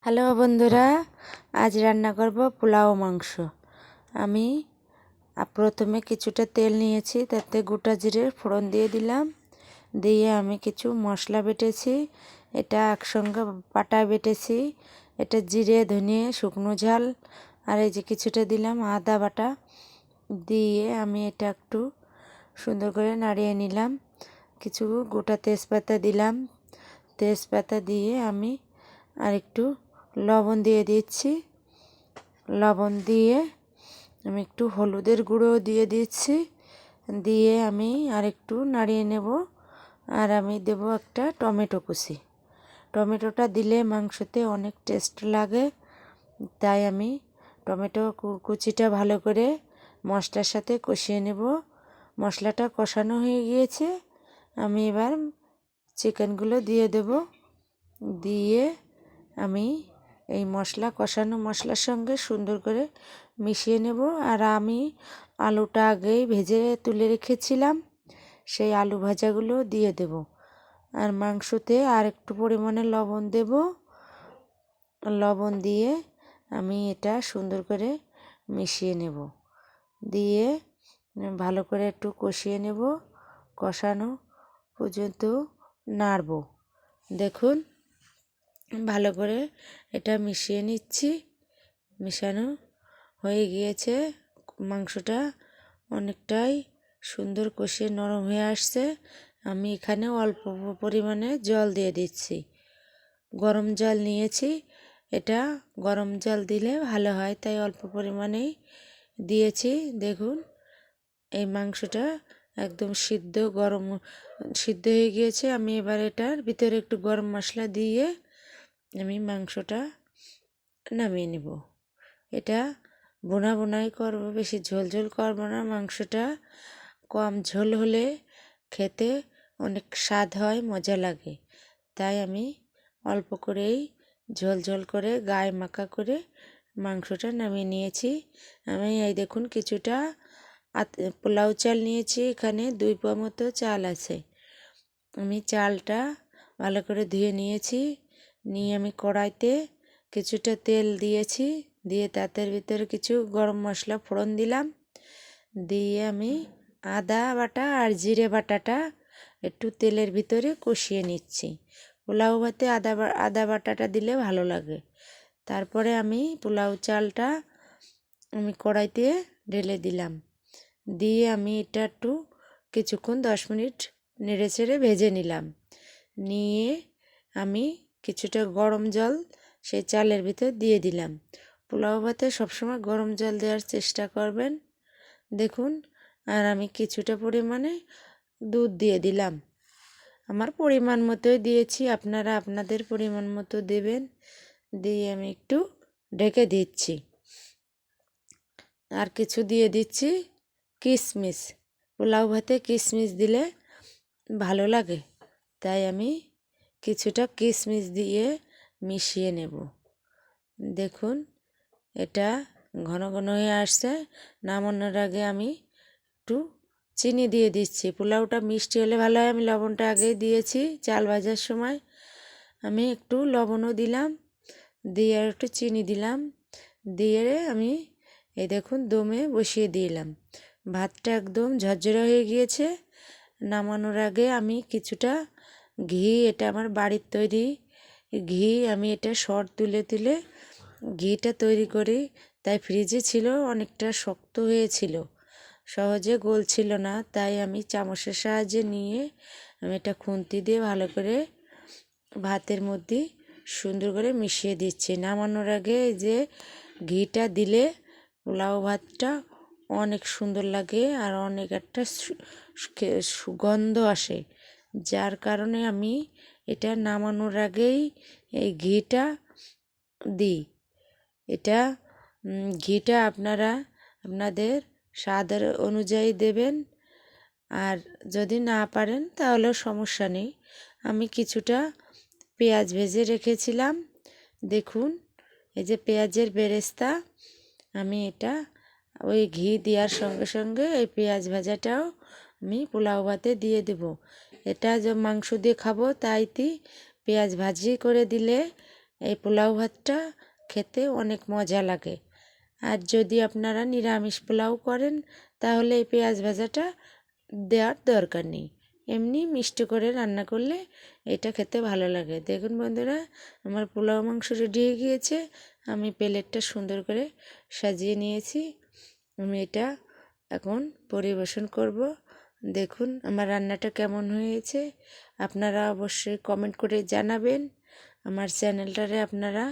Hello বন্ধুরা, আজ রান্না করব পোলাও মাংস। আমি প্রথমে কিছুটা তেল নিয়েছি, তাতে গোটা জিরে ফোড়ন দিয়ে দিলাম। দিয়ে আমি কিছু মশলা বেটেছি, এটা একসঙ্গে পাটায় বেটেছি। এটা জিরে, ধনিয়া, শুকনো ঝাল, আর এই যে কিছুটা দিলাম আদা বাটা। দিয়ে আমি এটা একটু সুন্দর করে নাড়িয়ে নিলাম। কিছু গোটা তেজপাতা দিলাম। তেজপাতা দিয়ে আমি আর একটু লবণ দিয়ে দিচ্ছি। লবণ দিয়ে আমি একটু হলুদের গুঁড়ো দিয়ে দিচ্ছি। দিয়ে আমি আর একটু নাড়িয়ে নেব। আর আমি দেব একটা টমেটো কুচি। টমেটোটা দিলে মাংসতে অনেক টেস্ট লাগে, তাই আমি টমেটো কুচিটা ভালো করে মশলার সাথে কষিয়ে নেব। মশলাটা কষানো হয়ে গিয়েছে, আমি এবার চিকেনগুলো দিয়ে দেব। দিয়ে আমি এই মশলা কষানো মশলার সঙ্গে সুন্দর করে মিশিয়ে নেব। আর আমি আলুটা আগেই ভেজে তুলে রেখেছিলাম, সেই আলু ভাজাগুলো দিয়ে দেব। আর মাংসতে আর একটু পরিমাণে লবণ দেব। লবণ দিয়ে আমি এটা সুন্দর করে মিশিয়ে নেব। দিয়ে ভালো করে একটু কষিয়ে নেব, কষানো পর্যন্ত নাড়ব। দেখুন, ভালো করে এটা মিশিয়ে নিচ্ছি। মেশানো হয়ে গিয়েছে, মাংসটা অনেকটাই সুন্দর কষিয়ে নরম হয়ে আসছে। আমি এখানে অল্প পরিমাণে জল দিয়ে দিচ্ছি। গরম জল নিয়েছি, এটা গরম জল দিলে ভালো হয়, তাই অল্প পরিমাণেই দিয়েছি। দেখুন, এই মাংসটা একদম সিদ্ধ হয়ে গিয়েছে। আমি এবার এটার ভিতরে একটু গরম মশলা দিয়ে আমি মাংসটা নামিয়ে নেব। এটা বোনা বোনাই করবো, বেশি ঝোল ঝোল করবো না। মাংসটা কম ঝোল হলে খেতে অনেক স্বাদ হয়, মজা লাগে। তাই আমি অল্প করেই ঝোল ঝোল করে গায়ে মাখা করে মাংসটা নামিয়ে নিয়েছি। আমি এই দেখুন কিছুটা পোলাও চাল নিয়েছি, এখানে 2 পোয়া মতো চাল আছে। আমি চালটা ভালো করে ধুয়ে নিয়েছি। নিয়ে আমি কড়াইতে কিছুটা তেল দিয়েছি, দিয়ে তাতের ভিতরে কিছু গরম মশলা ফোড়ন দিলাম। দিয়ে আমি আদা বাটা আর জিরে বাটাটা একটু তেলের ভিতরে কষিয়ে নিচ্ছি। পোলাও ভাতে আদা বাটাটা দিলে ভালো লাগে। তারপরে আমি পোলাও চালটা আমি কড়াইতে ঢেলে দিলাম। দিয়ে আমি এটা একটু কিছুক্ষণ 10 মিনিট নেড়ে চেড়ে ভেজে নিলাম। নিয়ে আমি কিছুটা গরম জল সেই চালের ভিতর দিয়ে দিলাম। পোলাও ভাতে সবসময় গরম জল দেওয়ার চেষ্টা করবেন। দেখুন, আর আমি কিছুটা পরিমাণে দুধ দিয়ে দিলাম। আমার পরিমাণ মতোই দিয়েছি, আপনারা আপনাদের পরিমাণ মতো দেবেন। দিয়ে আমি একটু ঢেকে দিচ্ছি। আর কিছু দিয়ে দিচ্ছি কিশমিশ। পোলাও ভাতে কিশমিশ দিলে ভালো লাগে, তাই আমি কিছুটা কিশমিশ দিয়ে মিশিয়ে নেব। দেখুন, এটা ঘন ঘন হয়ে আসছে। নামানোর আগে আমি একটু চিনি দিয়ে দিচ্ছি। পোলাওটা মিষ্টি হলে ভালো হয়, আমি লবণটা আগেই দিয়েছি চাল ভাজার সময়। আমি একটু লবণও দিলাম, দিয়ে আর একটু চিনি দিলাম। দিয়ে আমি এই দেখুন দমে বসিয়ে দিলাম। ভাতটা একদম ঝরঝরে হয়ে গিয়েছে। নামানোর আগে আমি কিছুটা ঘি, এটা আমার বাড়ির তৈরি ঘি, আমি এটা সর তুলে তুলে ঘিটা তৈরি করি। তাই ফ্রিজে ছিল, অনেকটা শক্ত হয়েছিল, সহজে গলছিল না। তাই আমি চামচের সাহায্যে নিয়ে আমি এটা খুন্তি দিয়ে ভালো করে ভাতের মধ্যে সুন্দর করে মিশিয়ে দিচ্ছি। নামানোর আগে যে ঘিটা দিলে পোলাও ভাতটা অনেক সুন্দর লাগে আর অনেক একটা সুগন্ধ আসে, যার কারণে আমি এটা নামানোর আগেই এই ঘিটা দিই। এটা ঘিটা আপনারা আপনাদের স্বাদের অনুযায়ী দেবেন, আর যদি না পারেন তাহলেও সমস্যা নেই। আমি কিছুটা পেঁয়াজ ভেজে রেখেছিলাম। দেখুন, এই যে পেঁয়াজের বেরেস্তা, আমি এটা ওই ঘি দেওয়ার সঙ্গে সঙ্গে এই পেঁয়াজ ভাজাটাও আমি পোলাও ভাতে দিয়ে দেব। এটা যে মাংস দিয়ে খাবো, তাইতে পেঁয়াজ ভাজি করে দিলে এই পোলাও ভাতটা খেতে অনেক মজা লাগে। আর যদি আপনারা নিরামিষ পোলাও করেন তাহলে এই পেঁয়াজ ভাজাটা দেওয়ার দরকার নেই, এমনি মিষ্টি করে রান্না করলে এটা খেতে ভালো লাগে। দেখুন বন্ধুরা, আমার পোলাও মাংস রেডি হয়ে গিয়েছে। আমি প্লেটটা সুন্দর করে সাজিয়ে নিয়েছি। আমি এটা এখন পরিবেশন করব। দেখুন আমার রান্নাটা কেমন হয়েছে, আপনারা অবশ্যই কমেন্ট করে জানাবেন। আমার চ্যানেলটারে আপনারা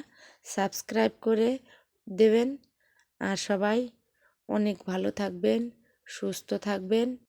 সাবস্ক্রাইব করে দেবেন। আর সবাই অনেক ভালো থাকবেন, সুস্থ থাকবেন।